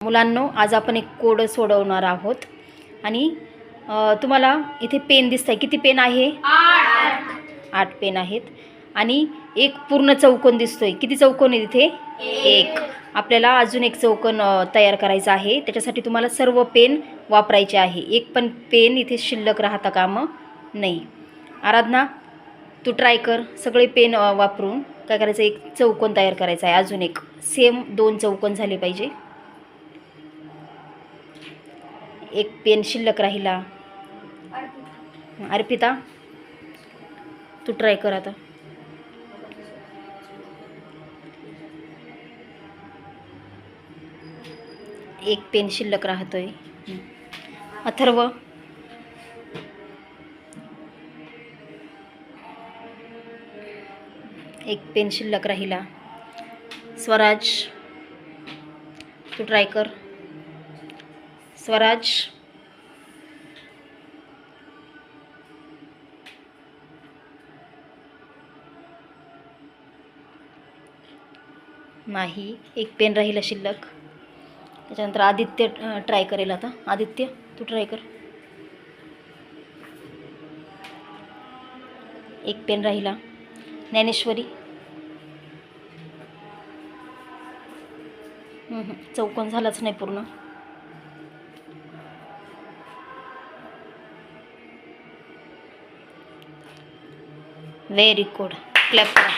मुलांनो, आज आपण एक कोड सोडवणार आहोत आणि तुम्हाला इथे पेन दिसतंय. किती पेन आहे? 8 पेन आहेत आणि एक पूर्ण चौकोन दिसतोय. किती चौकोन आहे तिथे? 1. आपल्याला अजून एक चौकोन तयार करायचा आहे. त्याच्यासाठी तुम्हाला सर्व पेन वापरायचे आहे. एक पण पेन इथे शिल्लक राहता कामा नाही. आराधना, तू ट्राय कर. सगळे पेन वापरून काय करायचं, एक चौकोन तयार करायचा आहे. अजून एक सेम 2 चौकोन झाले पाहिजे. एक पेन शिल्लक राहिला. अर्पिता, तू ट्राय कर आता. एक पेन शिल्लक राहतोय. अथर्व, एक पेन शिल्लक राहिला. स्वराज, तू ट्राय कर. स्वराज, नाही. एक पेन राहिला शिल्लक. त्याच्यानंतर आदित्य ट्राय करेल आता. आदित्य, तू ट्राय कर. एक पेन राहिला. ज्ञानेश्वरी, चौकोन झालाच नाही पूर्ण. Very good. क्लॅप करा.